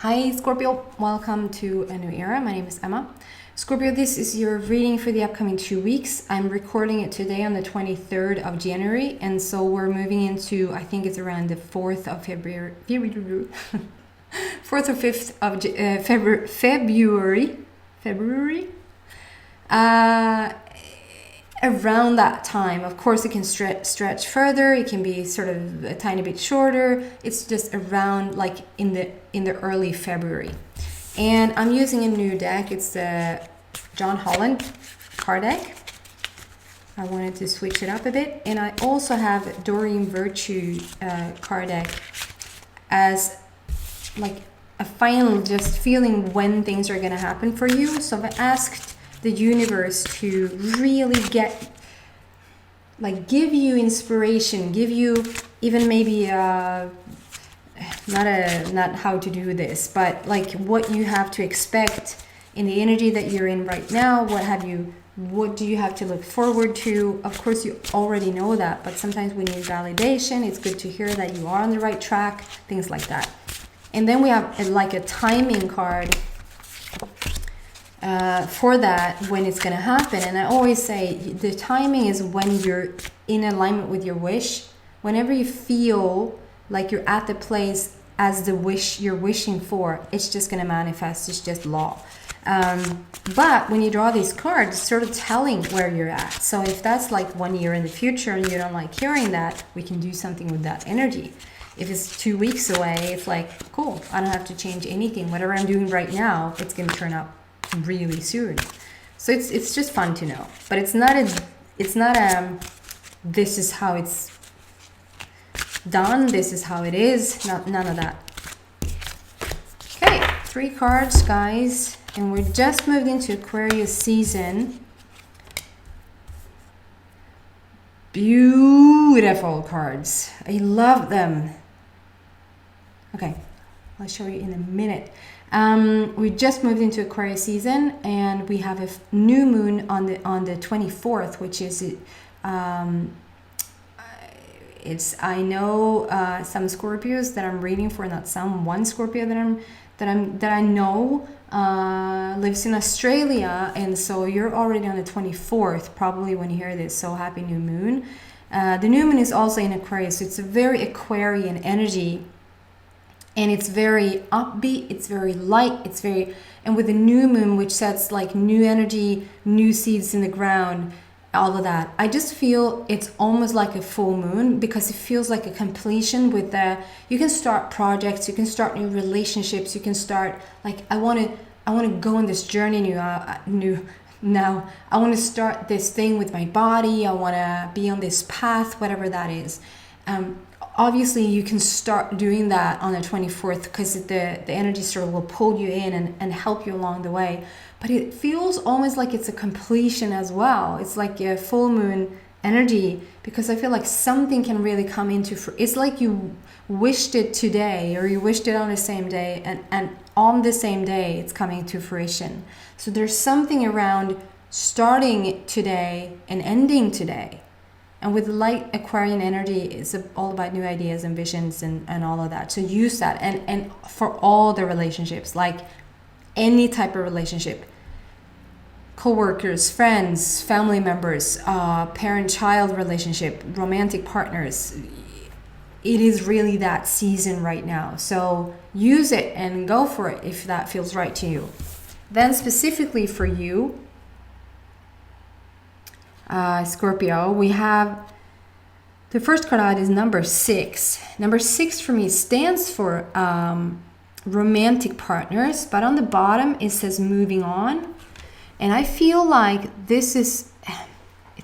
Hi Scorpio, welcome to a new era. My name is Emma. Scorpio, this is your reading for the upcoming 2 weeks. I'm recording it today on the 23rd of January, and so we're moving into, I think it's around the 4th of February, 4th or 5th of February. Around that time. Of course, it can stretch further. It can be sort of a tiny bit shorter. It's just around like in the early February. And I'm using a new deck. It's the John Holland card deck. I wanted to switch it up a bit. And I also have Doreen Virtue card deck as like a final just feeling when things are going to happen for you. So I asked the universe to really give you inspiration, give you even maybe not how to do this, but like what you have to expect in the energy that you're in right now. What do you have to look forward to? Of course, you already know that, but sometimes we need validation. It's good to hear that you are on the right track, things like that. And then we have a timing card for that, when it's going to happen. And I always say the timing is when you're in alignment with your wish. Whenever you feel like you're at the place as the wish you're wishing for, it's just going to manifest. It's just law. But when you draw these cards, it's sort of telling where you're at. So if that's like 1 year in the future and you don't like hearing that, we can do something with that energy. If it's 2 weeks away, it's like, cool, I don't have to change anything. Whatever I'm doing right now, it's going to turn out really soon. So it's just fun to know, but it's not this is how it's done, this is how it is, none of that. Okay, 3 cards, guys, and we're just moved into Aquarius season. Beautiful cards, I love them. Okay, I'll show you in a minute. We just moved into Aquarius season, and we have a new moon on the 24th, which is I know some Scorpios that I'm reading for, not some, one Scorpio that I know lives in Australia, and so you're already on the 24th probably when you hear this. So happy new moon. The new moon is also in Aquarius, so it's a very Aquarian energy. And it's very upbeat, it's very light, and with the new moon, which sets like new energy, new seeds in the ground, all of that. I just feel it's almost like a full moon, because it feels like a completion with you can start projects, you can start new relationships, you can start like, I want to go on this journey now. I want to start this thing with my body. I want to be on this path, whatever that is. Obviously, you can start doing that on the 24th, because the energy sort of will pull you in and help you along the way. But it feels almost like it's a completion as well. It's like a full moon energy, because I feel like something can really come into it's like you wished it today, or you wished it on the same day, and on the same day it's coming to fruition. So there's something around starting today and ending today. And with light Aquarian energy, it's all about new ideas and visions and all of that. So use that. And for all the relationships, like any type of relationship, co-workers, friends, family members, parent-child relationship, romantic partners, it is really that season right now. So use it and go for it if that feels right to you. Then specifically for you, Scorpio, we have the first card out is number 6. Number 6 for me stands for romantic partners, but on the bottom it says moving on. And I feel like it's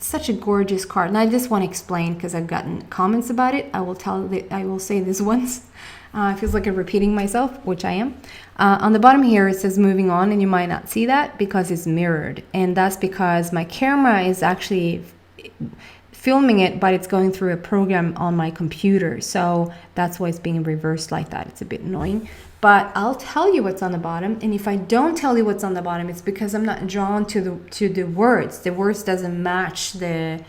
such a gorgeous card, and I just want to explain because I've gotten comments about it. I will say this once. It feels like I'm repeating myself, which I am. On the bottom here, it says moving on, and you might not see that because it's mirrored. And that's because my camera is actually filming it, but it's going through a program on my computer. So that's why it's being reversed like that. It's a bit annoying. But I'll tell you what's on the bottom. And if I don't tell you what's on the bottom, it's because I'm not drawn to the words. The words doesn't match the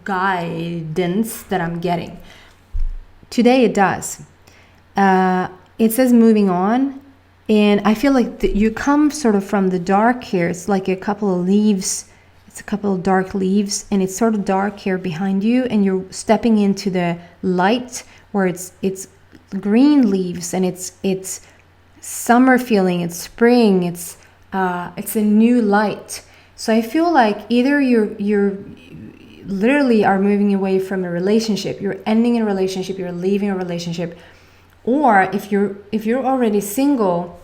guidance that I'm getting. Today it does. it says moving on. And I feel like you come sort of from the dark here. It's like a couple of leaves. It's a couple of dark leaves, and it's sort of dark here behind you, and you're stepping into the light where it's green leaves, and it's summer feeling, it's spring, it's a new light. So I feel like either you're literally are moving away from a relationship, you're ending a relationship, you're leaving a relationship, or if you're already single,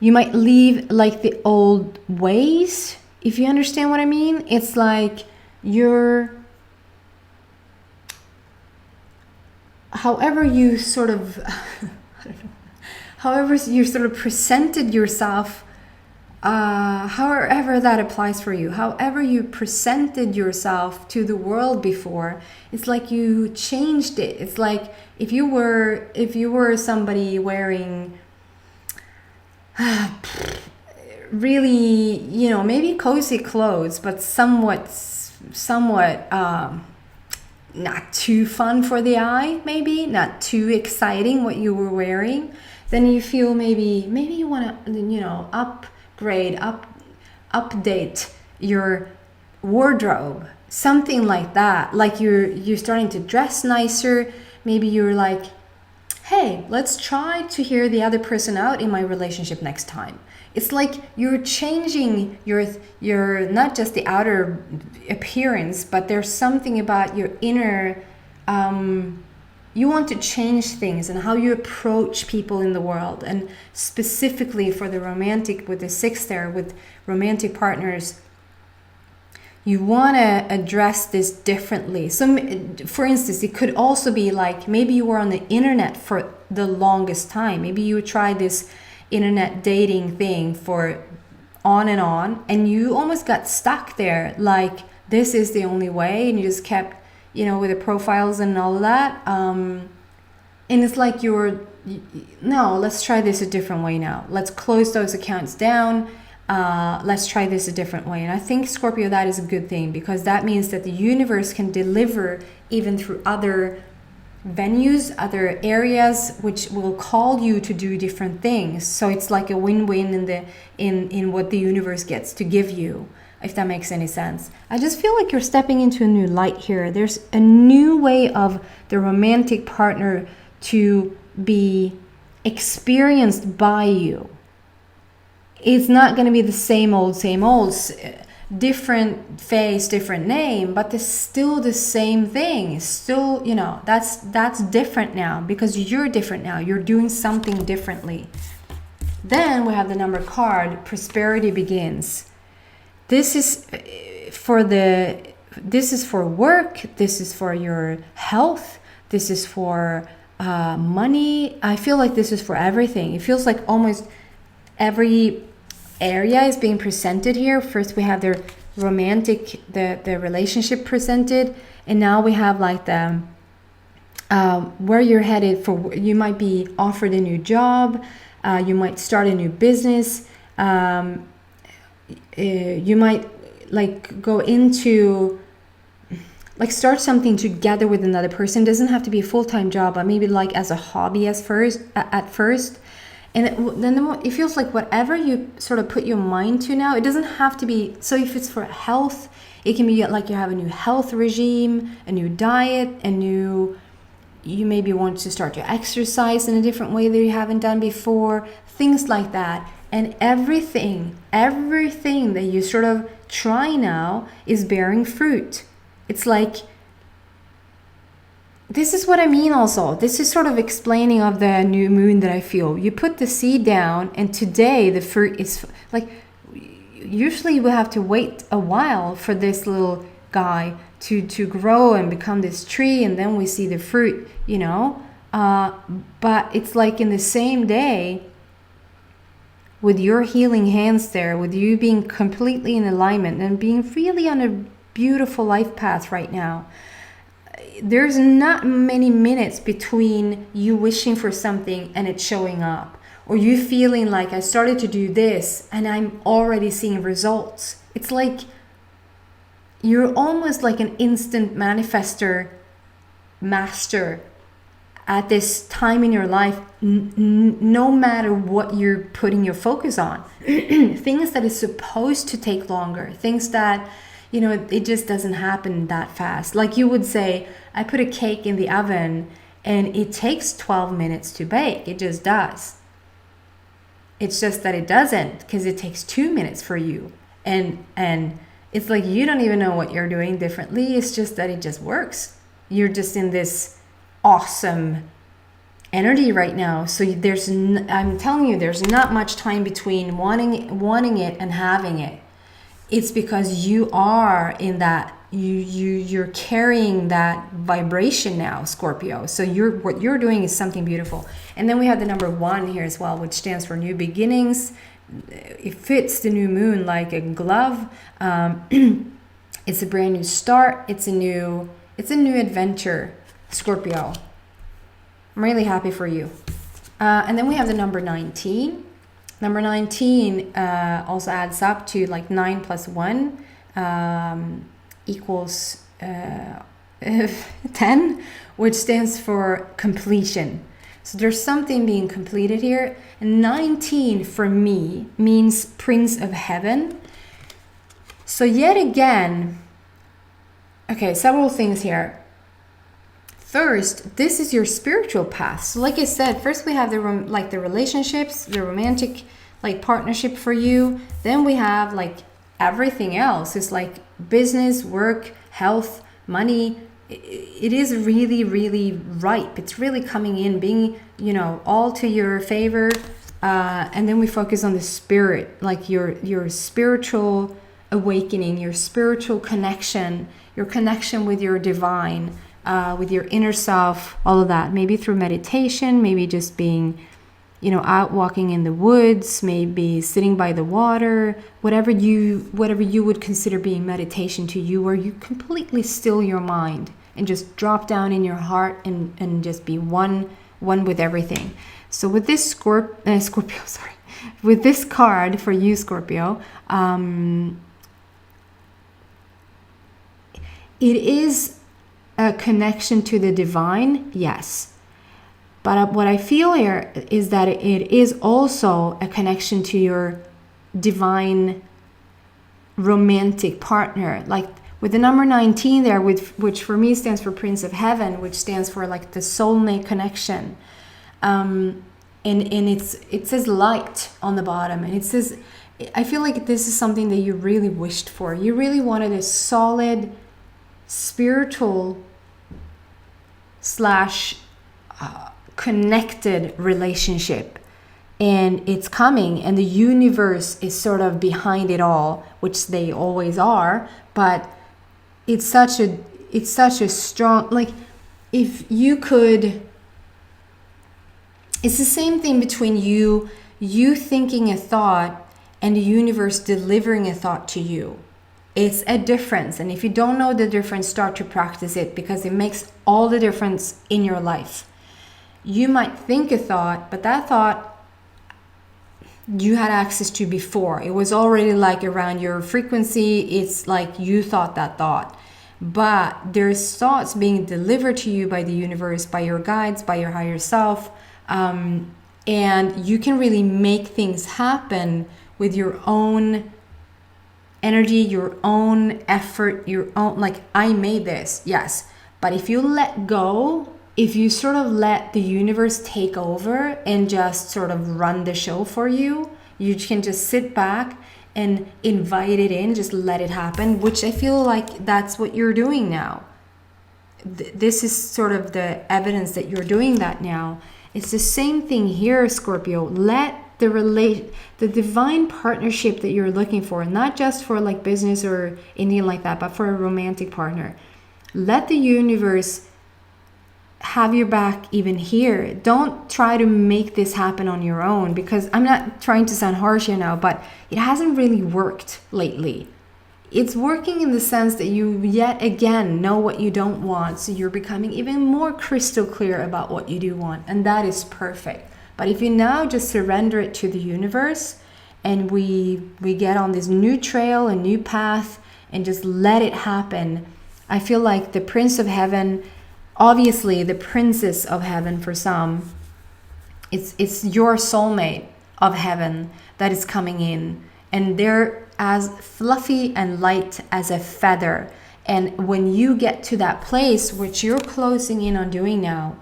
you might leave like the old ways, if you understand what I mean. It's like however you sort of I don't know, however you sort of presented yourself, however that applies for you, however you presented yourself to the world before, it's like you changed it. It's like if you were somebody wearing really, maybe cozy clothes, but somewhat not too fun for the eye, maybe not too exciting what you were wearing, then you feel maybe you want to update your wardrobe, something like that. Like you're starting to dress nicer. Maybe you're like, hey, let's try to hear the other person out in my relationship next time. It's like you're changing your not just the outer appearance, but there's something about your inner, you want to change things and how you approach people in the world. And specifically for the romantic, with the 6 there, with romantic partners, you want to address this differently. So for instance, it could also be like, maybe you were on the internet for the longest time. Maybe you tried this internet dating thing for on, and you almost got stuck there, like this is the only way, and you just kept, with the profiles and all of that, and it's like no, let's try this a different way now. Let's close those accounts down. Let's try this a different way. And I think, Scorpio, that is a good thing, because that means that the universe can deliver even through other venues, other areas, which will call you to do different things. So it's like a win-win in what the universe gets to give you, if that makes any sense. I just feel like you're stepping into a new light here. There's a new way of the romantic partner to be experienced by you. It's not going to be the same old, different face, different name, but it's still the same thing. Still, that's different now, because you're different now. You're doing something differently. Then we have the number card, prosperity begins. This is for work. This is for your health. This is for money. I feel like this is for everything. It feels like almost every area is being presented here. First we have the romantic, the relationship presented, and now we have like the where you're headed for. You might be offered a new job, you might start a new business, you might like go into start something together with another person. It doesn't have to be a full-time job, but maybe like as a hobby at first. And then it feels like whatever you sort of put your mind to now, it doesn't have to be. So if it's for health, it can be like you have a new health regime, a new diet, you maybe want to start to exercise in a different way that you haven't done before, things like that. And everything that you sort of try now is bearing fruit. It's like, this is what I mean also. This is sort of explaining of the new moon that I feel. You put the seed down, and today the fruit is like, usually we have to wait a while for this little guy to grow and become this tree, and then we see the fruit, but it's like in the same day, with your healing hands there, with you being completely in alignment and being really on a beautiful life path right now. There's not many minutes between you wishing for something and it showing up, or you feeling like, I started to do this and I'm already seeing results. It's like you're almost like an instant manifester master at this time in your life, no matter what you're putting your focus on, things that is supposed to take longer, things that, it just doesn't happen that fast. Like you would say, I put a cake in the oven and it takes 12 minutes to bake. It just does. It's just that it doesn't, because it takes 2 minutes for you. And it's like you don't even know what you're doing differently. It's just that it just works. You're just in this awesome energy right now. So I'm telling you, there's not much time between wanting it and having it. It's because you are in that, you're carrying that vibration now, Scorpio. So what you're doing is something beautiful. And then we have the number 1 here as well, which stands for new beginnings. It fits the new moon like a glove. It's a brand new start. It's a new adventure, Scorpio. I'm really happy for you. And then we have the number 19. Number 19 also adds up to like 9 plus 1 equals 10, which stands for completion. So there's something being completed here. And 19 for me means Prince of Heaven. So yet again, okay, several things here. First, this is your spiritual path. So like I said, first we have the relationships, the romantic partnership for you. Then we have everything else. It's like business, work, health, money. It is really, really ripe. It's really coming in, being, all to your favor. And then we focus on the spirit, like your spiritual awakening, your spiritual connection, your connection with your divine, with your inner self, all of that. Maybe through meditation, maybe just being, out walking in the woods, maybe sitting by the water, whatever you would consider being meditation to you, where you completely still your mind and just drop down in your heart and just be one with everything. So with this Scorpio, with this card for you, Scorpio, it is a connection to the divine, yes. But what I feel here is that it is also a connection to your divine romantic partner. Like with the number 19 there, which for me stands for Prince of Heaven, which stands for the soulmate connection. And it says light on the bottom. And it says, I feel like this is something that you really wished for. You really wanted a solid spiritual / connected relationship, and it's coming, and the universe is sort of behind it all, which they always are. But it's such a strong, if you could, it's the same thing between you thinking a thought and the universe delivering a thought to you. It's a difference. And if you don't know the difference, start to practice it, because it makes all the difference in your life. You might think a thought, but that thought you had access to before. It was already around your frequency. It's like you thought that thought. But there's thoughts being delivered to you by the universe, by your guides, by your higher self. And you can really make things happen with your own energy, your own effort, your own, I made this, yes. But if you let go, if you sort of let the universe take over and just sort of run the show for you, you can just sit back and invite it in, just let it happen, which I feel like that's what you're doing now. This is sort of the evidence that you're doing that now. It's the same thing here, Scorpio. Let the divine partnership that you're looking for, not just for business or anything like that, but for a romantic partner. Let the universe have your back even here. Don't try to make this happen on your own, because I'm not trying to sound harsh here now, but it hasn't really worked lately. It's working in the sense that you yet again know what you don't want, so you're becoming even more crystal clear about what you do want, and that is perfect. But if you now just surrender it to the universe, and we get on this new trail, a new path, and just let it happen, I feel like the Prince of Heaven obviously the princess of heaven for some, it's your soulmate of heaven that is coming in, and they're as fluffy and light as a feather. And when you get to that place, which you're closing in on doing now,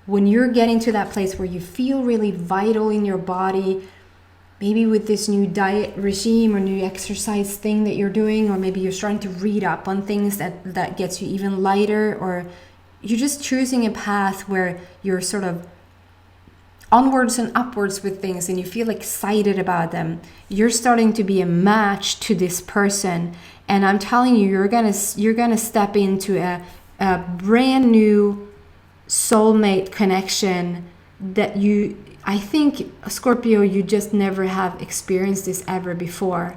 when you're getting to that place where you feel really vital in your body, maybe with this new diet regime or new exercise thing that you're doing, or maybe you're starting to read up on things that gets you even lighter, or you're just choosing a path where you're sort of onwards and upwards with things and you feel excited about them, you're starting to be a match to this person. And I'm telling you, you're gonna step into a brand new soulmate connection that I think, Scorpio, you just never have experienced this ever before.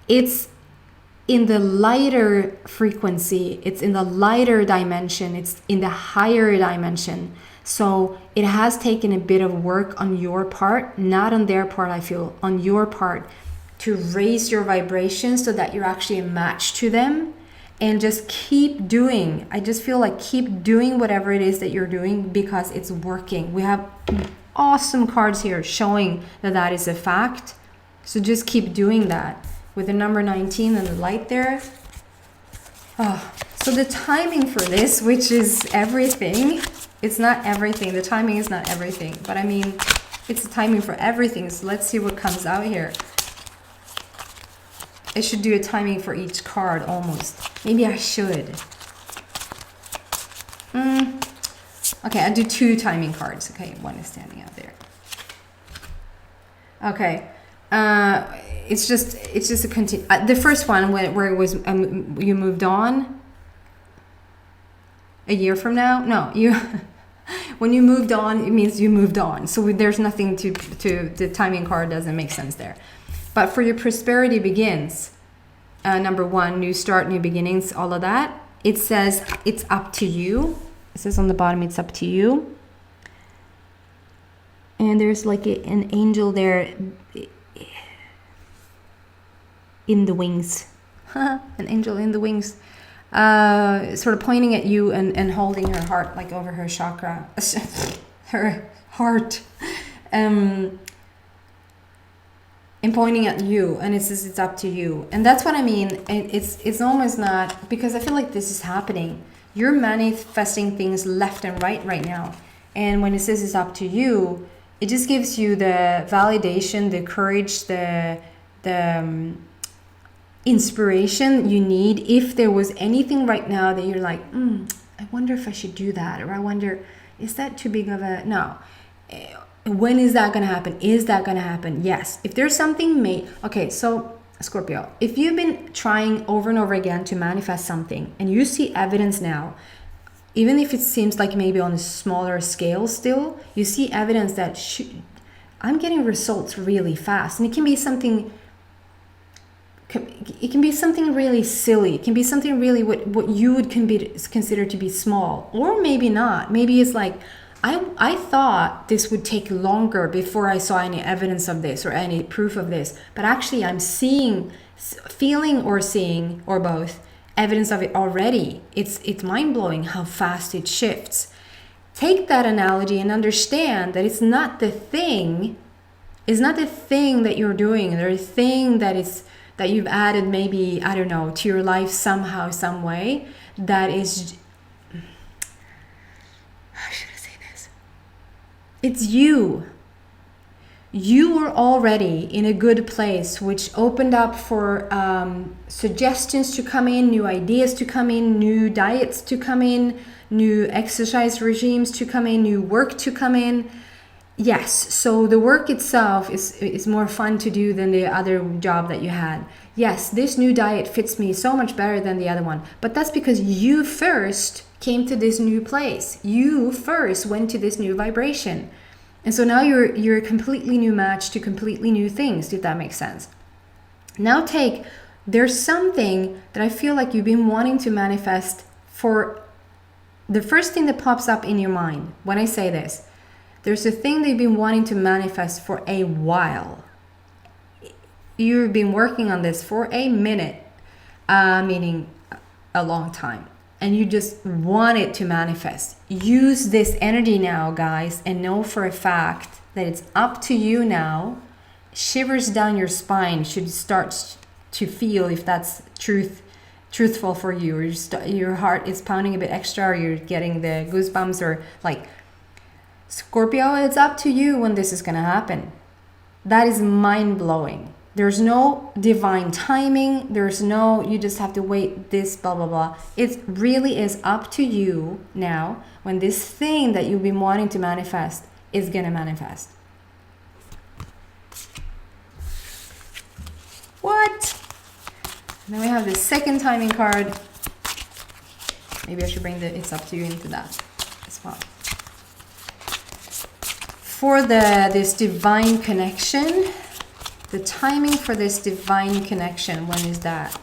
It's in the lighter frequency, it's in the lighter dimension, it's in the higher dimension. So it has taken a bit of work on your part, not on their part, I feel, on your part, to raise your vibration so that you're actually a match to them. And just keep doing. I just feel like keep doing whatever it is that you're doing, because it's working. We have awesome cards here showing that that is a fact. So just keep doing that. With the number 19 and the light there. Oh, so the timing for this, which is everything. It's not everything. The timing is not everything. But I mean, it's the timing for everything. So let's see what comes out here. I should do a timing for each card almost. Maybe I should. Okay, I'll do 2 timing cards. Okay, one is standing out there. Okay. It's just a continue. The first one where it was you moved on a year from now. No, you when you moved on, it means you moved on. So there's nothing to the timing card doesn't make sense there. But for your prosperity begins, number 1, new start, new beginnings, all of that. It says it's up to you. It says on the bottom, it's up to you. And there's like an angel there in the wings. An angel in the wings. Sort of pointing at you and holding her heart like over her chakra. Her heart. And pointing at you, and it says it's up to you. And that's what I mean. It's almost not, because I feel like this is happening. You're manifesting things left and right now. And when it says it's up to you, it just gives you the validation, the courage, the inspiration you need. If there was anything right now that you're like, I wonder if I should do that, or I wonder, is that too big of a no? When is that going to happen? Is that going to happen? Yes. If there's something okay, so Scorpio, if you've been trying over and over again to manifest something and you see evidence now, even if it seems like maybe on a smaller scale still, you see evidence that I'm getting results really fast. And it can be something really silly. It can be something really what you would consider to be small, or maybe not. Maybe it's like, I thought this would take longer before I saw any evidence of this or any proof of this, but actually I'm feeling or both evidence of it already. It's mind-blowing how fast it shifts. Take that analogy and understand that it's not the thing that you're doing, or the thing that you've added, maybe, I don't know, to your life somehow, some way, that is, how should I say this? It's you. You were already in a good place, which opened up for suggestions to come in, new ideas to come in, new diets to come in, new exercise regimes to come in, new work to come in. Yes, so the work itself is more fun to do than the other job that you had. Yes, this new diet fits me so much better than the other one. But that's because you first came to this new place. You first went to this new vibration. And so now you're a completely new match to completely new things, if that makes sense. Now there's something that I feel like you've been wanting to manifest for. The first thing that pops up in your mind when I say this, there's a thing that you've been wanting to manifest for a while. You've been working on this for a minute, meaning a long time. and you just want it to manifest. Use this energy now, guys, and know for a fact that it's up to you now. Shivers down your spine should start to feel if that's truthful for you, or your heart is pounding a bit extra, or you're getting the goosebumps, or like, Scorpio, it's up to you when this is going to happen. That is mind-blowing. There's no divine timing. There's no, you just have to wait this, blah, blah, blah. It really is up to you now when this thing that you've been wanting to manifest is going to manifest. What? And then we have the second timing card. Maybe I should bring the it's up to you into that as well. For this divine connection, the timing for this divine connection, when is that?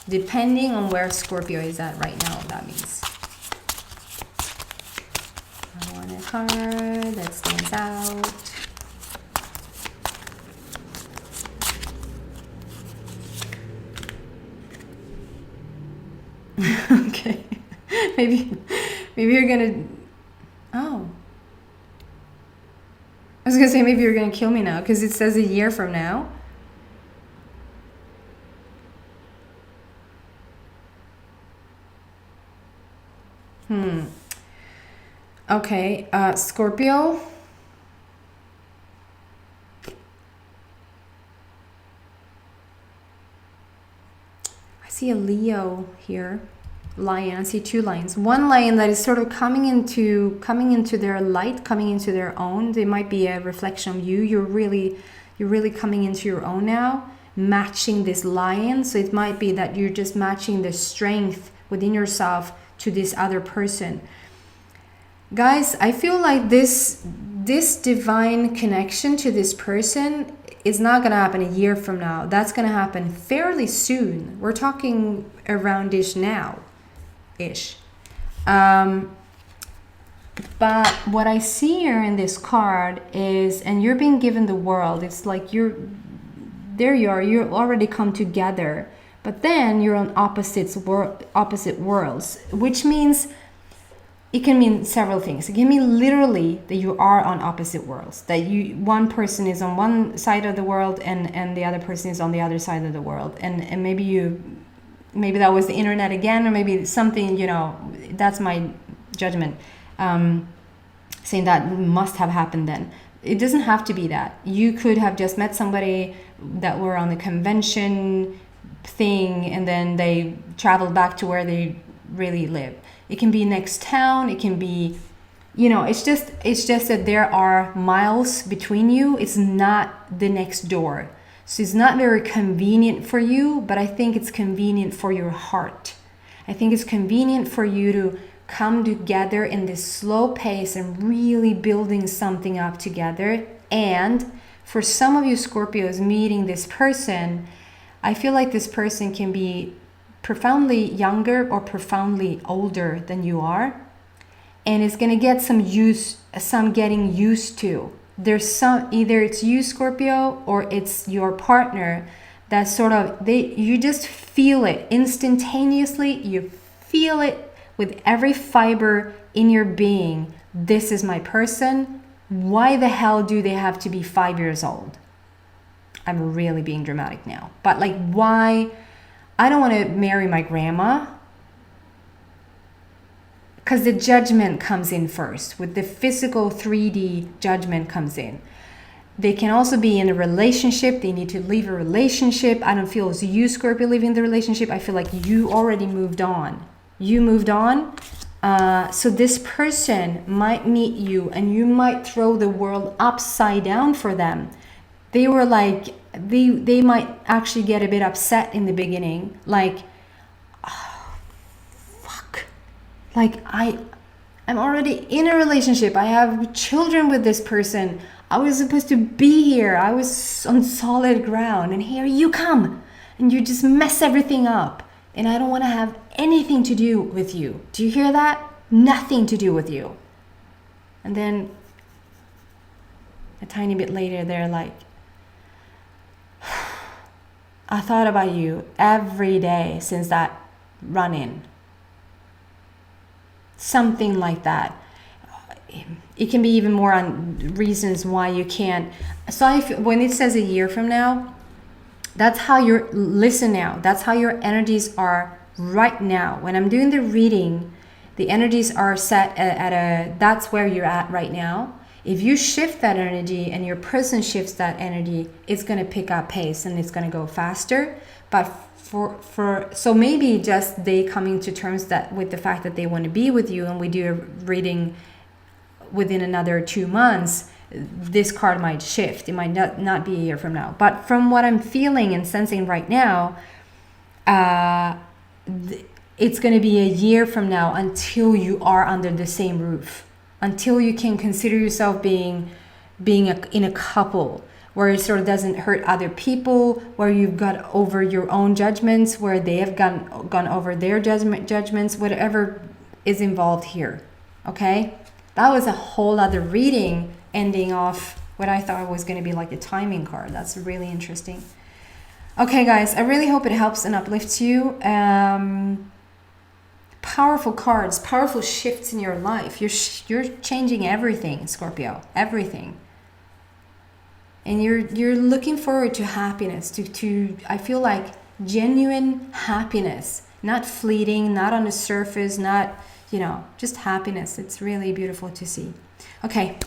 Depending on where Scorpio is at right now, that means. I want a card that stands out. Okay. maybe you're gonna, oh, I was gonna say maybe you're gonna kill me now, because it says a year from now. Okay, Scorpio. I see a Leo here. Lion. I see two lions. One lion that is sort of coming into their light, coming into their own. They might be a reflection of you. You're really coming into your own now, matching this lion. So it might be that you're just matching the strength within yourself to this other person. Guys, I feel like this divine connection to this person is not going to happen a year from now. That's going to happen fairly soon. We're talking around-ish now. But what I see here in this card is, and you're being given the world, it's like you've already come together, but then you're on opposite worlds, which means it can mean several things. It can mean literally that you are on opposite worlds, that one person is on one side of the world and the other person is on the other side of the world, and maybe that was the internet again, or maybe something, that's my judgment, saying that must have happened then. It doesn't have to be that. You could have just met somebody that were on the convention thing, and then they traveled back to where they really live. It can be next town. It can be, it's just that there are miles between you. It's not the next door. So it's not very convenient for you, but I think it's convenient for your heart. I think it's convenient for you to come together in this slow pace and really building something up together. And for some of you Scorpios meeting this person, I feel like this person can be profoundly younger or profoundly older than you are. And it's going to get some getting used to. There's some, either it's you Scorpio or it's your partner, that sort of, you just feel it instantaneously. You feel it with every fiber in your being. This is my person. Why the hell do they have to be 5 years old? I'm really being dramatic now. But like, why? I don't want to marry my grandma. Because the judgment comes in first. With the physical 3D judgment comes in. They can also be in a relationship. They need to leave a relationship. I don't feel it's you, Scorpio, leaving the relationship. I feel like you already moved on. You moved on. So this person might meet you and you might throw the world upside down for them. They were like, they might actually get a bit upset in the beginning. Like, like I'm already in a relationship. I have children with this person. I was supposed to be here. I was on solid ground, and here you come and you just mess everything up. And I don't want to have anything to do with you. Do you hear that? Nothing to do with you. And then a tiny bit later, they're like, I thought about you every day since that run-in. something like that. It can be even more on reasons why you can't. So when it says a year from now, that's how you're, listen now, that's how your energies are right now. When I'm doing the reading, the energies are set at a, that's where you're at right now. If you shift that energy and your person shifts that energy, it's going to pick up pace and it's going to go faster. But so maybe just they coming to terms that with the fact that they want to be with you, and we do a reading within another 2 months, this card might shift. It might not be a year from now. But from what I'm feeling and sensing right now, it's going to be a year from now until you are under the same roof, until you can consider yourself being in a couple where it sort of doesn't hurt other people, where you've got over your own judgments, where they have gone over their judgments, whatever is involved here. Okay, that was a whole other reading, ending off what I thought was going to be like a timing card. That's really interesting. Okay, guys, I really hope it helps and uplifts you. Powerful cards, powerful shifts in your life. You're changing everything, Scorpio, everything. And you're looking forward to happiness, to I feel like genuine happiness, not fleeting, not on the surface, not, just happiness. It's really beautiful to see. Okay,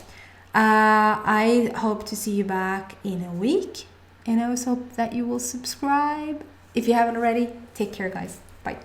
I hope to see you back in a week, and I also hope that you will subscribe if you haven't already. Take care, guys. Bye.